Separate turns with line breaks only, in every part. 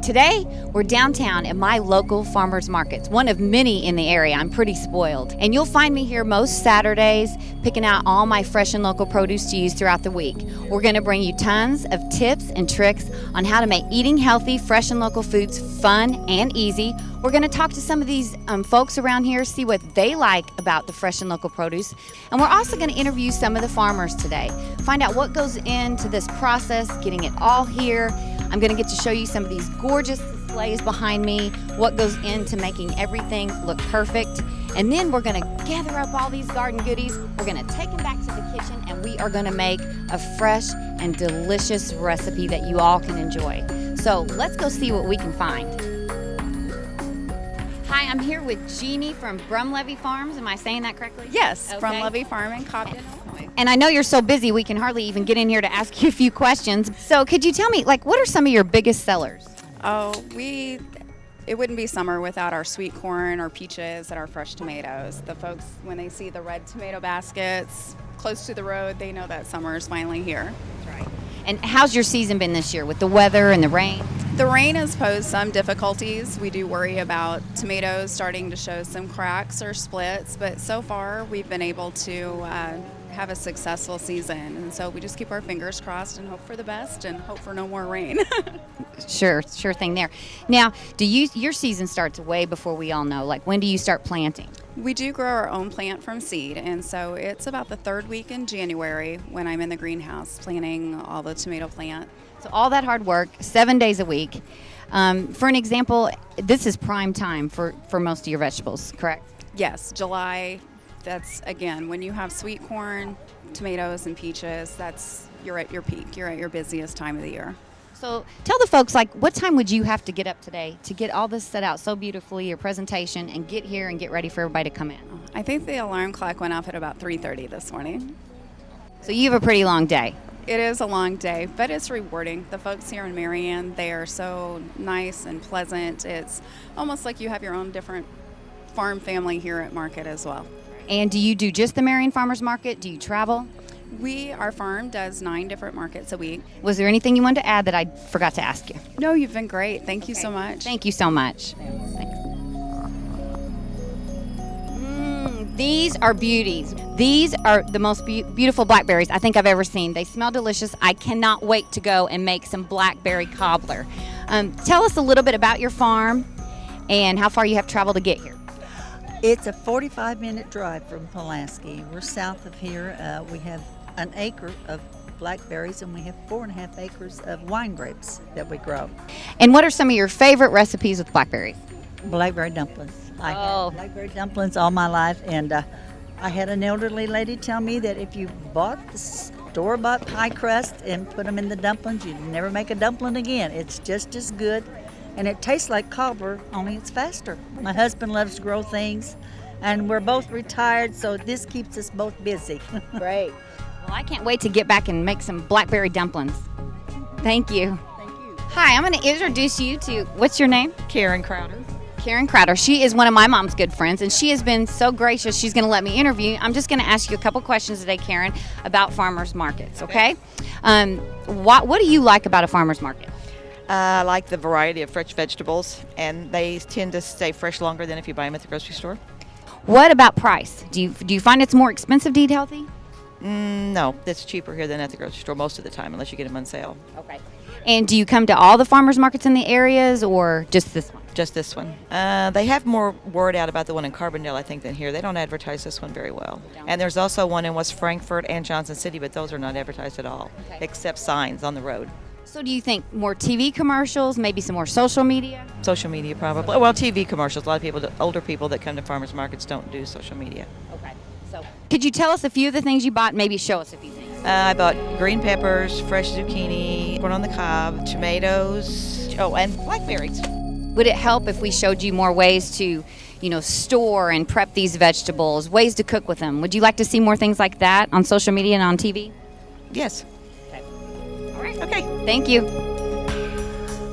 Today, we're downtown at my local farmers markets, one of many in the area. I'm pretty spoiled. And you'll find me here most Saturdays, picking out all my fresh and local produce to use throughout the week. We're going to bring you tons of tips and tricks on how to make eating healthy, fresh and local foods fun and easy. We're going to talk to some of these folks around here, see what they like about the fresh and local produce. And we're also going to interview some of the farmers today, find out what goes into this process, getting it all here. I'm going to get to show you some of these gorgeous displays behind me, what goes into making everything look perfect. And then we're going to gather up all these garden goodies. We're going to take them back to the kitchen, and we are going to make a fresh and delicious recipe that you all can enjoy. So let's go see what we can find. Hi, I'm here with Jeannie from Brumlevy Farms. Am I saying that correctly?
Yes,
Okay.
Brumlevy Farm in Cobden, Illinois.
And I know you're so busy, we can hardly even get in here to ask you a few questions. So could you tell me, what are some of your biggest sellers?
Oh, it wouldn't be summer without our sweet corn, our peaches, and our fresh tomatoes. The folks, when they see the red tomato baskets close to the road, they know that summer is finally here.
That's right. And how's your season been this year with the weather and the rain?
The rain has posed some difficulties. We do worry about tomatoes starting to show some cracks or splits, but so far we've been able to have a successful season. And so we just keep our fingers crossed and hope for the best and hope for no more rain.
Sure thing there. Now, your season starts way before we all know. When do you start planting?
We do grow our own plant from seed, and so it's about the third week in January when I'm in the greenhouse planting all the tomato plant.
So all that hard work, 7 days a week. For an example, this is prime time for most of your vegetables, correct?
Yes, July, that's, again, when you have sweet corn, tomatoes, and peaches, you're at your peak. You're at your busiest time of the year.
So tell the folks, what time would you have to get up today to get all this set out so beautifully, your presentation, and get here and get ready for everybody to come in?
I think the alarm clock went off at about 3:30 this morning.
So you have a pretty long day.
It is a long day, but it's rewarding. The folks here in Marion, they are so nice and pleasant. It's almost like you have your own different farm family here at market as well.
And do you do just the Marion Farmers Market? Do you travel?
Our farm does 9 different markets a week.
Was there anything you wanted to add that I forgot to ask you?
No, you've been great. Thank you so much.
Thank you so much. Thanks. These are beauties. These are the most beautiful blackberries I think I've ever seen. They smell delicious. I cannot wait to go and make some blackberry cobbler. Tell us a little bit about your farm and how far you have traveled to get here.
It's a 45-minute drive from Pulaski. We're south of here. We have an acre of blackberries, and we have 4.5 acres of wine grapes that we grow.
And what are some of your favorite recipes with blackberries?
Blackberry dumplings. I
Oh.
had blackberry dumplings all my life, and I had an elderly lady tell me that if you bought the store-bought pie crust and put them in the dumplings, you'd never make a dumpling again. It's just as good, and it tastes like cobbler, only it's faster. My husband loves to grow things, and we're both retired, so this keeps us both busy.
Great. Well, I can't wait to get back and make some blackberry dumplings. Thank you.
Thank you.
Hi, I'm going to introduce you to, what's your name?
Karen Crowder.
Karen Crowder. She is one of my mom's good friends, and she has been so gracious. She's going to let me interview you. I'm just going to ask you a couple questions today, Karen, about farmers markets, okay? What do you like about a farmer's market?
I like the variety of fresh vegetables, and they tend to stay fresh longer than if you buy them at the grocery store.
What about price? Do you find it's more expensive to eat healthy?
No, it's cheaper here than at the grocery store most of the time, unless you get them on sale.
Okay. And do you come to all the farmers markets in the areas, or just this one?
Just this one. They have more word out about the one in Carbondale, I think, than here. They don't advertise this one very well. And there's also one in West Frankfort and Johnson City, but those are not advertised at all, except signs on the road.
So do you think more TV commercials, maybe some more social media?
Social media, probably. Well, TV commercials. A lot of people, older people that come to farmers markets don't do social media.
Okay. So could you tell us a few of the things you bought? Maybe show us a few things.
I bought green peppers, fresh zucchini, corn on the cob, tomatoes, and blackberries.
Would it help if we showed you more ways to, store and prep these vegetables, ways to cook with them? Would you like to see more things like that on social media and on TV?
Yes.
Okay. All right.
Okay.
Thank you.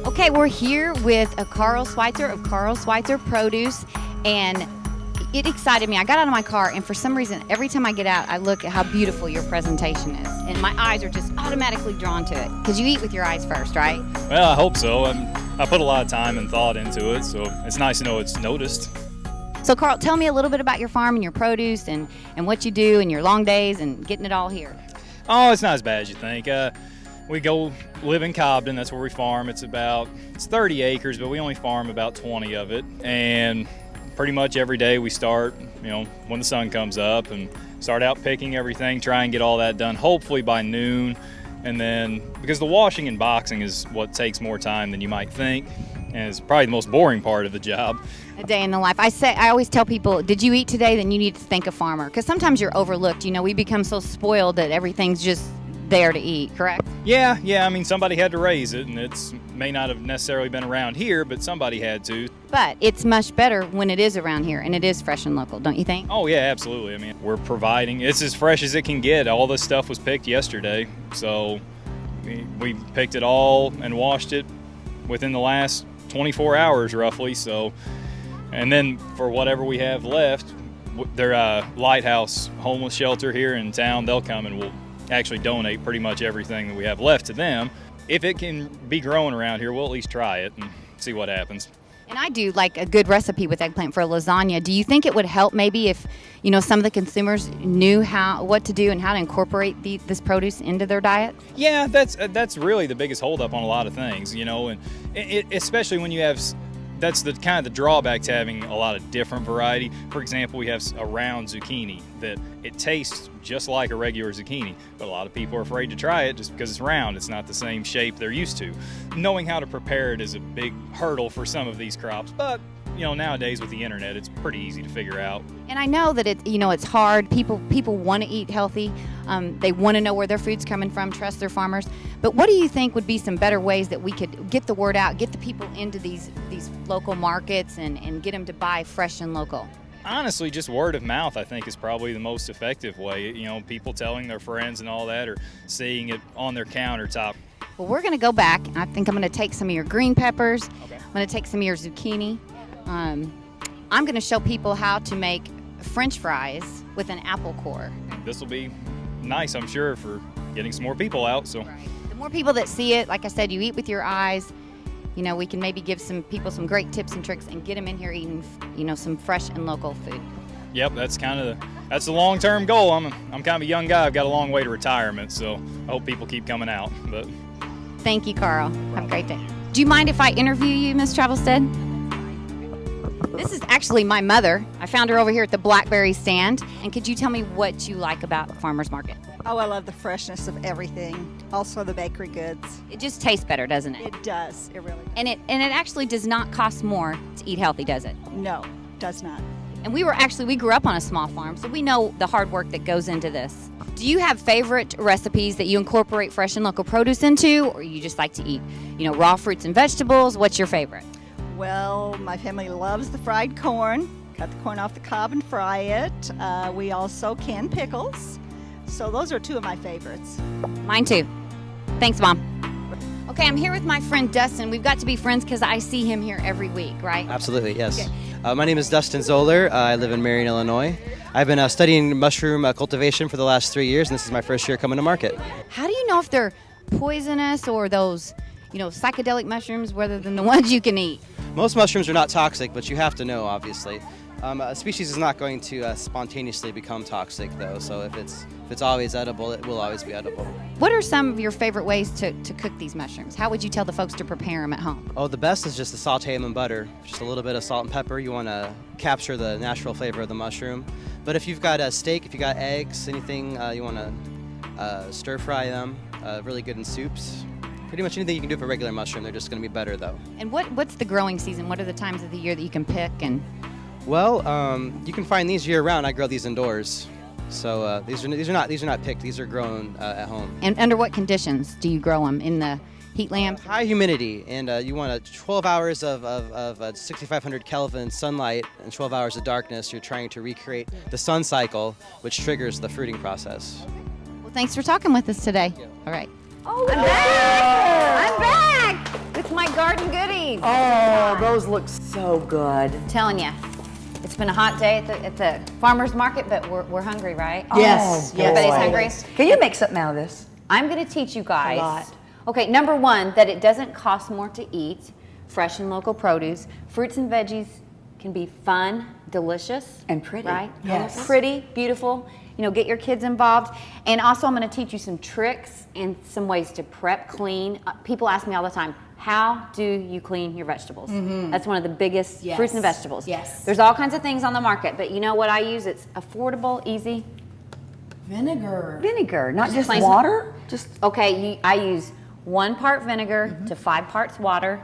Okay, we're here with Carl Schweitzer of Carl Schweitzer Produce, and it excited me. I got out of my car, and for some reason, every time I get out, I look at how beautiful your presentation is, and my eyes are just automatically drawn to it, because you eat with your eyes first, right?
Well, I hope so. I put a lot of time and thought into it, so it's nice to know it's noticed.
So Carl, tell me a little bit about your farm and your produce and what you do and your long days and getting it all here.
Oh, it's not as bad as you think. We go live in Cobden, that's where we farm. It's 30 acres, but we only farm about 20 of it. And pretty much every day we start, when the sun comes up, and start out picking everything, try and get all that done hopefully by noon. And then, because the washing and boxing is what takes more time than you might think, and it's probably the most boring part of the job.
A day in the life. I always tell people, did you eat today? Then you need to thank a farmer, because sometimes you're overlooked. We become so spoiled that everything's just there to eat, correct?
Yeah, I mean, somebody had to raise it, and it may not have necessarily been around here, but somebody had to.
But it's much better when it is around here and it is fresh and local, don't you think?
Oh yeah, absolutely. I mean, we're providing, it's as fresh as it can get. All this stuff was picked yesterday, so we picked it all and washed it within the last 24 hours roughly. So, and then for whatever we have left, their Lighthouse homeless shelter here in town, they'll come and we'll actually donate pretty much everything that we have left to them. If it can be grown around here, we'll at least try it and see what happens.
And I do like a good recipe with eggplant for a lasagna. Do you think it would help maybe if, some of the consumers knew what to do and how to incorporate this produce into their diet?
Yeah, that's really the biggest holdup on a lot of things, and especially when you have. That's the kind of the drawback to having a lot of different variety. For example, we have a round zucchini that it tastes just like a regular zucchini, but a lot of people are afraid to try it just because it's round. It's not the same shape they're used to. Knowing how to prepare it is a big hurdle for some of these crops, but nowadays with the internet, it's pretty easy to figure out.
And I know that it's hard. People want to eat healthy. They want to know where their food's coming from, trust their farmers. But what do you think would be some better ways that we could get the word out, get the people into these local markets and get them to buy fresh and local?
Honestly, just word of mouth, I think, is probably the most effective way. People telling their friends and all that, or seeing it on their countertop.
Well, we're going to go back, and I think I'm going to take some of your green peppers.
Okay.
I'm going to take some of your zucchini. I'm going to show people how to make French fries with an apple core.
This will be nice, I'm sure, for getting some more people out. So,
right. The more people that see it, like I said, you eat with your eyes. We can maybe give some people some great tips and tricks and get them in here eating, some fresh and local food.
Yep, that's the long-term goal. I'm kind of a young guy. I've got a long way to retirement, so I hope people keep coming out. But
thank you, Carl. Have a great day. Do you mind if I interview you, Miss Travelstead? This is actually my mother. I found her over here at the blackberry stand. And could you tell me what you like about the farmer's market?
Oh, I love the freshness of everything. Also the bakery goods.
It just tastes better, doesn't it?
It does. It really does.
And it actually does not cost more to eat healthy, does it?
No, does not.
And we grew up on a small farm, so we know the hard work that goes into this. Do you have favorite recipes that you incorporate fresh and local produce into, or you just like to eat, raw fruits and vegetables? What's your favorite?
Well, my family loves the fried corn. Cut the corn off the cob and fry it. We also can pickles. So those are two of my favorites.
Mine too. Thanks, Mom. Okay, I'm here with my friend Dustin. We've got to be friends because I see him here every week, right?
Absolutely, yes.
Okay.
My name is Dustin Zoller. I live in Marion, Illinois. I've been studying mushroom cultivation for the last 3 years, and this is my first year coming to market.
How do you know if they're poisonous or those, psychedelic mushrooms rather than the ones you can eat?
Most mushrooms are not toxic, but you have to know, obviously. A species is not going to spontaneously become toxic, though, so if it's always edible, it will always be edible.
What are some of your favorite ways to cook these mushrooms? How would you tell the folks to prepare them at home?
Oh, the best is just to saute them in butter. Just a little bit of salt and pepper. You want to capture the natural flavor of the mushroom. But if you've got a steak, if you've got eggs, anything, you want to stir fry them, really good in soups. Pretty much anything you can do for a regular mushroom, they're just going to be better, though.
And what's the growing season? What are the times of the year that you can pick? And
Well, you can find these year-round. I grow these indoors, so these are not picked. These are grown at home.
And under what conditions do you grow them? In the heat lamps?
High humidity, and you want 12 hours of 6,500 Kelvin sunlight and 12 hours of darkness. You're trying to recreate the sun cycle, which triggers the fruiting process.
Well, thanks for talking with us today. All right.
Oh, I'm back! I'm back with my garden goodies.
Oh, those look so good.
I'm telling you, it's been a hot day at the farmer's market, but we're hungry, right?
Yes,
Oh,
yes.
Everybody's
boy.
hungry.
Can you make something out of this?
I'm going to teach you guys.
A lot.
Okay, number one, that it doesn't cost more to eat. fresh and local produce. Fruits and veggies can be fun, delicious.
And pretty.
Right?
Yes.
Pretty, beautiful. You know, get your kids involved. And also I'm going to teach you some tricks and some ways to prep, clean. People ask me all the time, how do you clean your vegetables? That's one of the biggest fruits and vegetables.
Yes.
There's all kinds of things on the market, but you know what I use? It's affordable, easy.
Vinegar, not just
plain-
water? Just
Okay, I use 1 part vinegar to 5 parts water.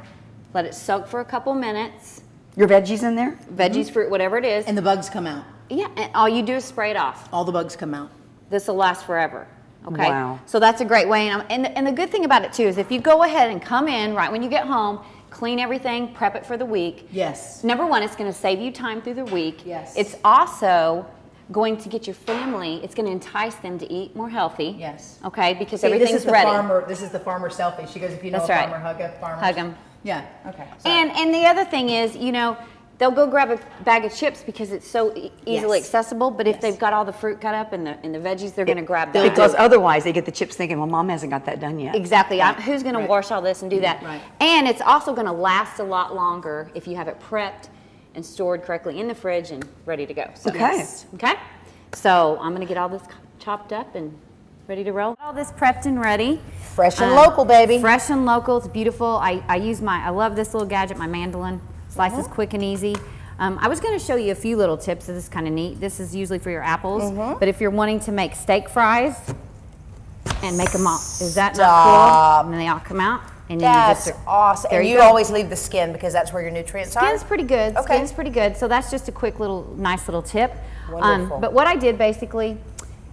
Let it soak for a couple minutes.
your veggies in there?
Veggies, fruit, whatever it is.
And the bugs come out.
Yeah, and all you do is spray it off.
All the bugs come out.
This will last forever. Okay.
Wow.
So that's a great way. And the good thing about it too is if you go ahead and come in right when you get home, clean everything, prep it for the week.
Yes.
Number one, it's going to save you time through the week.
Yes.
It's also going to get your family, it's going to entice them to eat more healthy.
Yes.
Okay, because
See,
everything's
this is the
ready.
Farmer, this is the farmer selfie. She goes, if you know
That's
a
right.
farmer, hug a farmer.
Hug 'em.
Yeah, okay. Sorry.
And the other thing is, you know, they'll go grab a bag of chips because it's so easily
Yes.
accessible. But if
Yes.
they've got all the fruit cut up and the veggies, they're going to grab that.
Because otherwise they get the chips thinking, well, Mom hasn't got that done yet.
Exactly. Who's going to wash all this and do that?
Right.
And it's also going to last a lot longer if you have it prepped and stored correctly in the fridge and ready to go. So,
Okay.
Yes.
Okay. So I'm going to get all this chopped up and ready to roll. All this prepped and ready.
Fresh and local, baby.
Fresh and local. It's beautiful. I love this little gadget, my mandolin. Slices quick and easy. I was going to show you a few little tips. This is kind of neat. This is usually for your apples. But if you're wanting to make steak fries and make them all, is that not cool? And then they all come out. And then
That's
you just,
awesome.
there
And
you
you
go.
always leave the skin because that's where your nutrients are?
Skin's pretty good.
Okay.
Skin's pretty good. So that's just a quick little, nice little tip.
Wonderful.
But what I did basically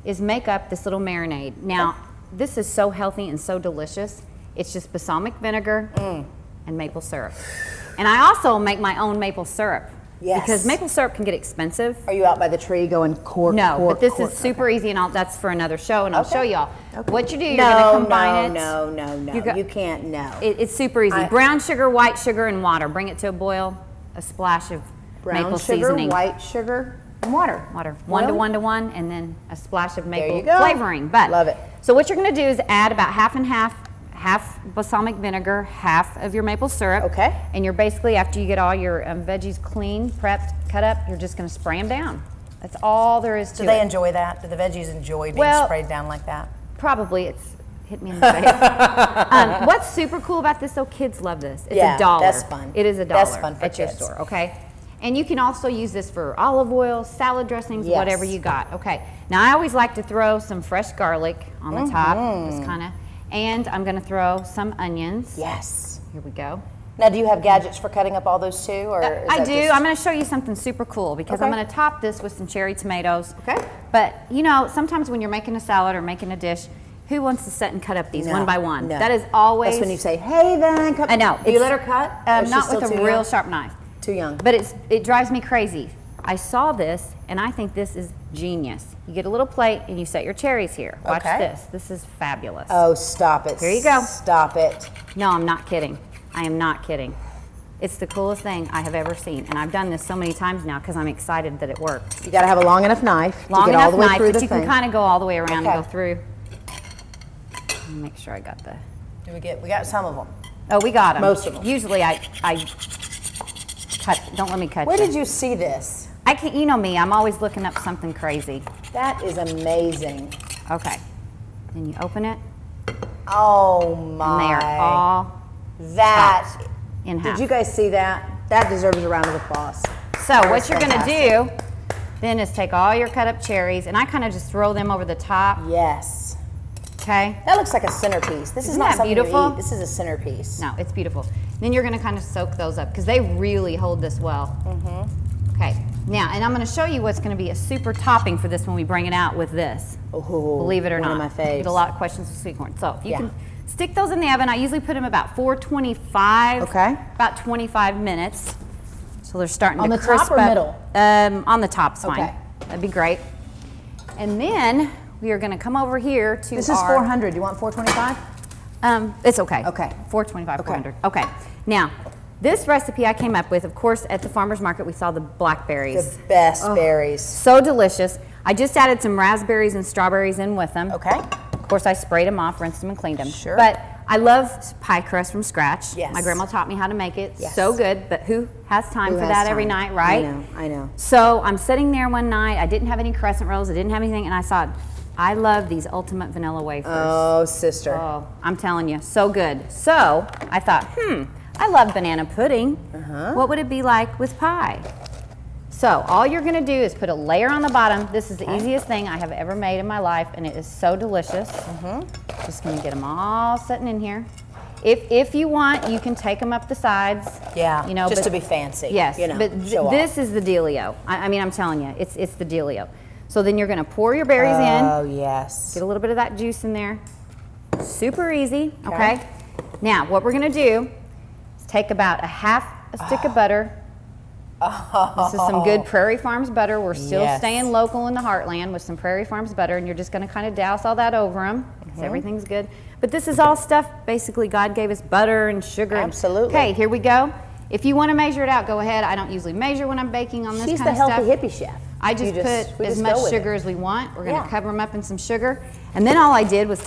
is make up this little marinade. Now, this is so healthy and so delicious. It's just balsamic vinegar and maple syrup. And I also make my own maple syrup.
Yes.
Because maple syrup can get expensive.
Are you out by the tree going cork,
No,
cork,
but this
cork?
is super easy, and that's for another show, and I'll
Okay.
show y'all.
Okay.
What you do, you're going to combine it.
No.
You got-
You can't, no.
It's super easy. Brown sugar, white sugar, and water. Bring it to a boil. A splash of
Brown
maple
sugar,
seasoning.
white sugar, and water.
Water.
Really?
1 to 1, and then a splash of maple
you go.
flavoring. But
Love it.
So what you're going to do is add about half and half balsamic vinegar, half of your maple syrup.
Okay.
And you're basically, after you get all your veggies clean, prepped, cut up, you're just going to spray them down. That's all there is to
Do
it.
they enjoy that? Do the veggies enjoy being
Well-
sprayed down like that?
Probably. It's hit me in the face. What's super cool about this, though, kids love this. It's
Yeah,
$1.
that's fun.
It is $1
That's fun for
at your
kids.
store, okay? And you can also use this for olive oil, salad dressings,
Yes.
whatever you got. Okay. Now I always like to throw some fresh garlic on the top, just kind of, and I'm going to throw some onions.
Yes.
Here we go.
Now, do you have gadgets for cutting up all those too? Or is
I
that
do.
just-
I'm going to show you something super cool because I'm
Okay.
going to top this with some cherry tomatoes.
Okay.
But you know, sometimes when you're making a salad or making a dish, who wants to sit and cut up these
No,
one by one?
no.
That is always.
That's when you say, hey, then. Come.
I know.
Do you
It's-
let her cut? Or is she
not
still
with a
too
real
young?
sharp knife.
Too young.
But it drives me crazy. I saw this and I think this is genius. You get a little plate and you set your cherries here. Watch
Okay.
this. This is fabulous.
Oh, stop it.
Here you go.
Stop it.
No, I'm not kidding. I am not kidding. It's the coolest thing I have ever seen. And I've done this so many times now because I'm excited that it worked.
You got to have a long enough knife
Long
to get
enough
all the way
knife,
through
but
the
you
thing.
can kind of go all the way around
Okay.
and go through. Let me make sure I got the.
We got some of them.
Oh, we got them.
Most of 'em.
Usually I cut. Don't let me cut
Where
you.
did you see this?
I can't. You know me. I'm always looking up something crazy.
That is amazing.
Okay. Then you open it,
Oh
and
my.
they are all
That.
chopped in half.
Did you guys see that? That deserves a round of applause.
So what you're gonna do then is take all your cut up cherries, and I kind of just throw them over the top.
Yes.
Okay.
That looks like a centerpiece. This is
Isn't
not
that
something
beautiful?
to eat. This is a centerpiece.
No, it's beautiful. Then you're gonna kind of soak those up because they really hold this well. Okay. Now, and I'm gonna show you what's gonna be a super topping for this when we bring it out with this.
Oh,
Believe it or
one
not.
of my faves.
Get a lot of questions with sweet corn. So if you
Yeah.
can stick those in the oven. I usually put them about 425.
Okay.
About 25 minutes. So they're starting
On
to
the
crisp
top or
up.
middle?
On the top's fine.
Okay.
That'd be great. And then we are gonna come over here to
This is
our
400. You want 425?
It's okay.
Okay.
425,
Okay.
400. Okay. Now, this recipe I came up with, of course, at the farmer's market, we saw the blackberries.
The best berries.
So delicious. I just added some raspberries and strawberries in with them.
Okay.
Of course, I sprayed them off, rinsed them, and cleaned them.
Sure.
But I love pie crust from scratch.
Yes.
My grandma taught me how to make it.
Yes.
So good, but who has time
Who
for
has
that
time?
every night, right?
I know.
So I'm sitting there one night. I didn't have any crescent rolls. I didn't have anything, and I thought, I love these ultimate vanilla wafers.
Oh, sister.
Oh, I'm telling you, so good. So I thought, I love banana pudding. What would it be like with pie? So all you're gonna do is put a layer on the bottom. This is the easiest thing I have ever made in my life, and it is so delicious. Just gonna get them all sitting in here. If you want, you can take them up the sides.
Yeah,
you know,
just
but-
to be fancy.
Yes,
you know,
but
show
this
off.
is the dealio. I mean, I'm telling you, it's the dealio. So then you're gonna pour your berries in.
Oh, yes.
Get a little bit of that juice in there. Super easy, okay? Now, what we're gonna do is take about a stick of butter. This is some good Prairie Farms butter. We're still
Yes.
staying local in the heartland with some Prairie Farms butter, and you're just gonna kind of douse all that over them because everything's good. But this is all stuff, basically, God gave us butter and sugar.
Absolutely.
Okay, here we go. If you wanna measure it out, go ahead. I don't usually measure when I'm baking on this
She's
kind
the
of
healthy
stuff.
hippie chef.
I just
we
put as
just
much
go with
sugar
it.
as we want. We're gonna
Yeah.
cover them up in some sugar. And then all I did was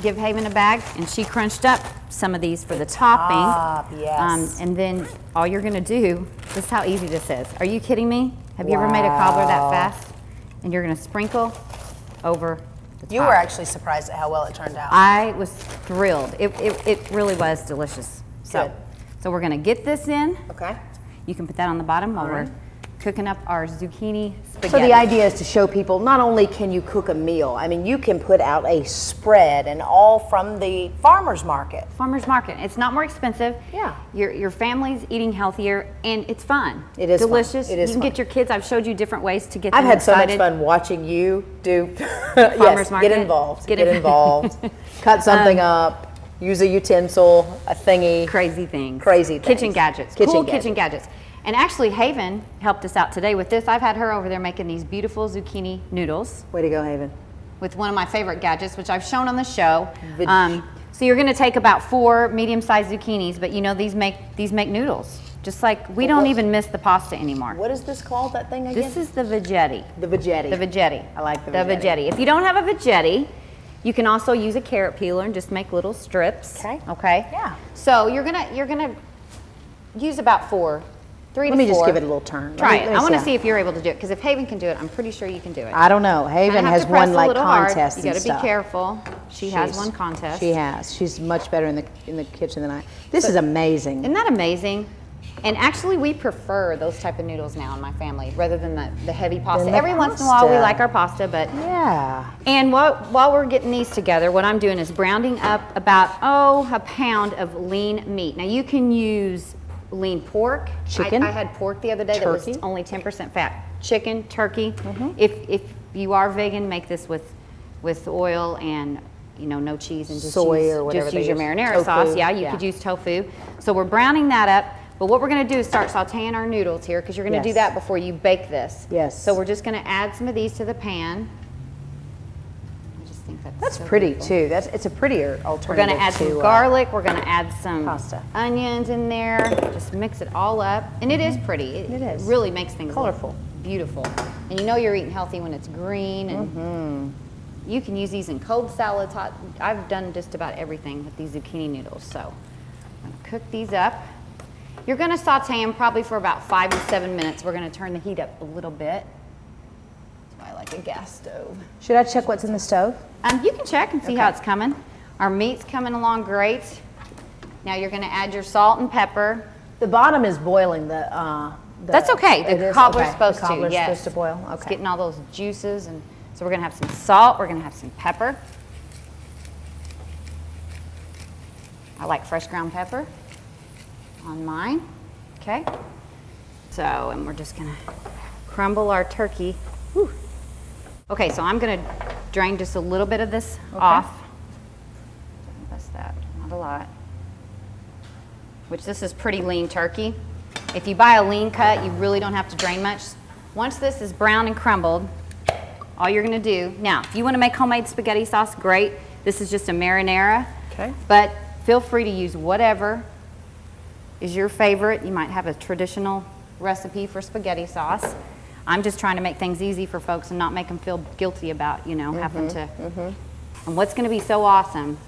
give Haven a bag, and she crunched up some of these for the topping.
Yes.
And then all you're gonna do, this is how easy this is. Are you kidding me? Have you ever made a cobbler that fast? And you're gonna sprinkle over the top.
You were actually surprised at how well it turned out.
I was thrilled. It really was delicious.
Good.
So we're gonna get this in.
Okay.
You can put that on the bottom while we're cooking up our zucchini spaghetti.
So the idea is to show people not only can you cook a meal,
I mean, you can put out a spread and all from the farmer's market.
Farmer's market. It's not more expensive.
Yeah.
Your family's eating healthier, and it's fun.
It is fun.
delicious.
It is
You can
fun.
get your kids. I've showed you different ways to get
I've
them
had so much
excited.
fun watching you do.
Farmer's market?
Get involved.
Get
Get
in-
involved. Cut something up. Use a utensil, a thingy.
Crazy things.
Crazy things.
Kitchen gadgets.
Kitchen
Cool
gadgets.
kitchen gadgets. And actually, Haven helped us out today with this. I've had her over there making these beautiful zucchini noodles
Way to go, Haven.
with one of my favorite gadgets, which I've shown on the show.
Veg-
So you're going to take about 4 medium-sized zucchinis, but you know these make noodles. Just like we don't even miss the pasta anymore.
What is this called, that thing again?
This is the veggetti.
the veggetti.
The veggetti.
I like the
The
veggetti.
veggetti. If you don't have a veggetti, you can also use a carrot peeler and just make little strips.
Okay.
Okay.
Yeah.
So you're gonna use about 4, 3
Let
to
me
4.
just give it a little turn.
Try
Let
it.
me
I want to
how-
see if you're able to do it, because if Haven can do it, I'm pretty sure you can do it.
I don't know. Haven
Kinda have
has
to press
won
a
like
little hard.
contests
You
and
gotta
stuff.
be careful. She has
She's-
won contests.
She has. She's much better in the kitchen than I. This is amazing.
Isn't that amazing? And actually, we prefer those type of noodles now in my family, rather than the heavy pasta.
Than the
Every once in a while, we
pasta.
like our pasta, but
Yeah.
and while we're getting these together, what I'm doing is browning up about a pound of lean meat. Now you can use lean pork.
Chicken?
I had pork the other day that
Turkey?
was only 10% fat. Chicken, turkey. If you are vegan, make this with oil and no cheese and just
Soy
use,
or whatever
just
they
use your
use.
marinara
Tofu,
sauce. Yeah, you
yeah.
could use tofu. So we're browning that up. But what we're going to do is start sauteing our noodles here, because you're going to do
Yes.
that before you bake this.
Yes.
So we're just going to add some of these to the pan. I just think
That's
so
pretty
beautiful.
too. It's a prettier alternative.
We're going to add some
to,
garlic. We're going to add some
pasta.
onions in there. Just mix it all up, and it is pretty.
It is.
really makes things look
Colorful.
beautiful. And you know you're eating healthy when it's green, and you can use these in cold salads. Hot. I've done just about everything with these zucchini noodles. So I'm going to cook these up. You're going to saute them probably for about 5 to 7 minutes. We're going to turn the heat up a little bit. That's why I like a gas stove.
Should I check what's in the stove?
You can check and see how it's coming. Our meat's coming along great. Now you're going to add your salt and pepper.
The bottom is boiling.
That's okay.
It
The
is?
cobbler's
Okay.
supposed
The cobbler's
to. Yes.
supposed to boil.
It's
Okay.
getting all those juices, and so we're going to have some salt. We're going to have some pepper. I like fresh ground pepper on mine. Okay. So, and we're just going to crumble our turkey. Whew. Okay, so I'm going to drain just a little bit of this off. That's that, not a lot. Which this is pretty lean turkey. If you buy a lean cut, you really don't have to drain much. Once this is brown and crumbled, all you're going to do, now, if you want to make homemade spaghetti sauce, great. This is just a marinara.
Okay.
But feel free to use whatever is your favorite. You might have a traditional recipe for spaghetti sauce. I'm just trying to make things easy for folks and not make them feel guilty about, having to. And what's going to be so awesome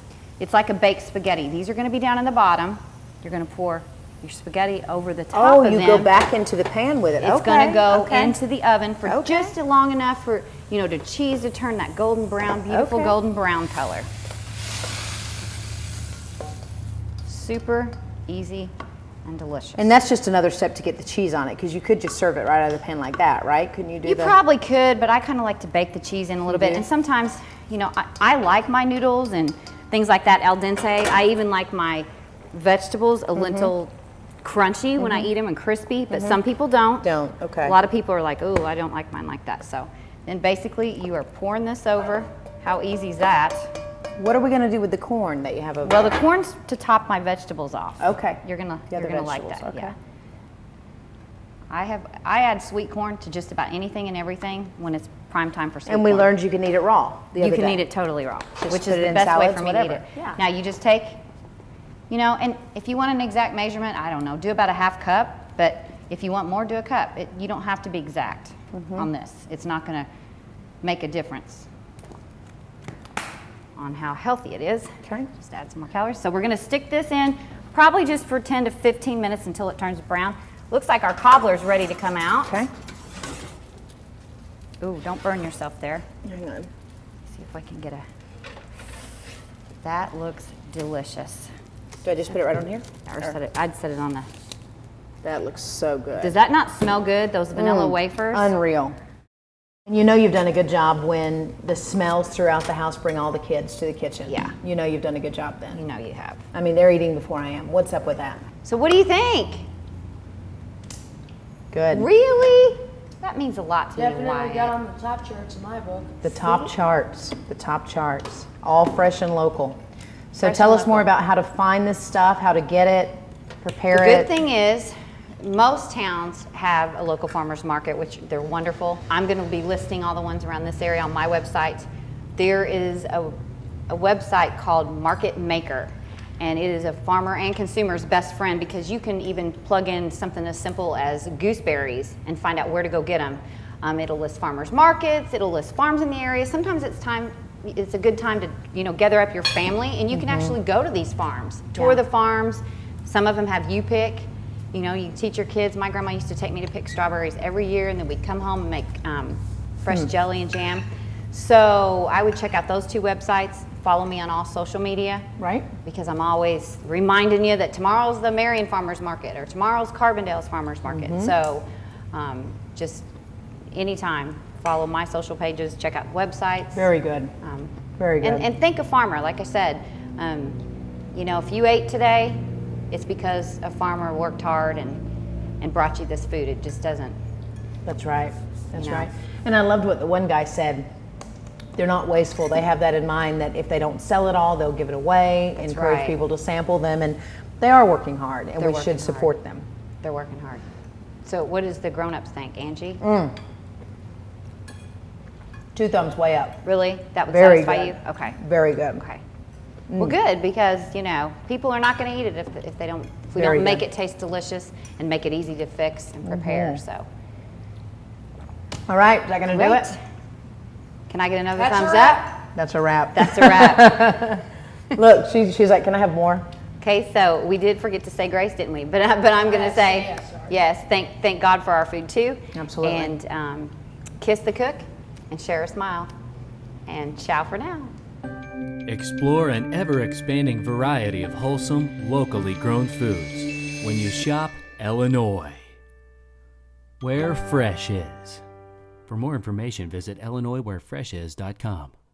It's like a baked spaghetti. These are going to be down in the bottom. You're going to pour your spaghetti over the top of them.
Oh, you go back into the pan with it.
It's going to go into the oven for
Okay.
just long enough for, the cheese to turn that golden brown, beautiful
Okay.
golden brown color. Super easy and delicious.
And that's just another step to get the cheese on it, because you could just serve it right out of the pan like that, right? Couldn't you do
You
that?
probably could, but I kind of like to bake the cheese in a little bit.
do?
And sometimes, I like my noodles and things like that al dente. I even like my vegetables a little crunchy when I eat them and crispy, but some people don't.
Okay.
A lot of people are like, oh, I don't like mine like that. So then basically you are pouring this over. How easy is that?
What are we going to do with the corn that you have over
Well, the
there?
corn's to top my vegetables off.
Okay.
You're gonna
The other
like
vegetables,
that.
okay.
Yeah. I add sweet corn to just about anything and everything when it's prime time for sweet
And we
corn.
learned you can eat it raw the
You
other
can
day.
eat it totally raw,
Just
which
put
is
it
the
in
best way
salads,
for me to eat
whatever.
it.
Yeah.
Now you just take, and if you want an exact measurement, I don't know, do about a half cup, but if you want more, do a cup. You don't have to be exact on this. It's not gonna make a difference on how healthy it is.
Okay.
Just add some more calories. So we're gonna stick this in probably just for 10 to 15 minutes until it turns brown. Looks like our cobbler's ready to come out.
Okay.
Ooh, don't burn yourself there.
Hang on.
See if I can get a, that looks delicious.
Do I just put it right on here?
Or I'd set it on the,
That looks so good.
does that not smell good, those vanilla wafers?
Unreal. And you know you've done a good job when the smells throughout the house bring all the kids to the kitchen.
Yeah.
You know you've done a good job then.
You know you have.
I mean, they're eating before I am. What's up with that?
So what do you think?
Good.
Really? That means a lot to me.
Definitely got on the top charts in my book.
The top charts. The top charts. All fresh and local. So
Fresh
tell
and
us more
local.
about how to find this stuff, how to get it, prepare
The
it.
good thing is, most towns have a local farmers market, which they're wonderful. I'm going to be listing all the ones around this area on my website. There is a website called Market Maker, and it is a farmer and consumer's best friend because you can even plug in something as simple as gooseberries and find out where to go get them. It'll list farmers markets, it'll list farms in the area. Sometimes it's a good time to gather up your family, and you can actually go to these farms, tour the farms. Some of them have you pick. You teach your kids. My grandma used to take me to pick strawberries every year, and then we'd come home and make fresh jelly and jam. So I would check out those two websites. Follow me on all social media.
Right.
Because I'm always reminding you that tomorrow's the Marion Farmers Market or tomorrow's Carbondale's Farmers Market. So just anytime, follow my social pages, check out websites.
Very good. Very good.
And think a farmer, like I said. If you ate today, it's because a farmer worked hard and brought you this food. It just doesn't.
That's right. That's
You know.
right. And I loved what the one guy said. They're not wasteful. They have that in mind that if they don't sell it all, they'll give it away,
That's
encourage
right.
people to sample them, and they are working hard, and
They're
we
working
should support them.
They're working hard. So what does the grown-ups think, Angie?
2 thumbs way up.
Really? That would
Very
satisfy
good.
you? Okay.
Very good.
Okay. Well, good, because people are not going to eat it if they don't. If we
Very
don't make
good.
it taste delicious and make it easy to fix and prepare. So.
All right, is that going to do
Great.
it?
Can I get another
That's a
thumbs
wrap.
up?
That's a wrap.
That's a wrap.
Look, she's like, can I have more?
Okay, so we did forget to say grace, didn't we? But I'm going to say yes. Thank God for our food too.
Absolutely.
And kiss the cook and share a smile. And ciao for now.
Explore an ever-expanding variety of wholesome, locally grown foods when you shop Illinois, where fresh is. For more information, visit IllinoisWhereFreshIs.com.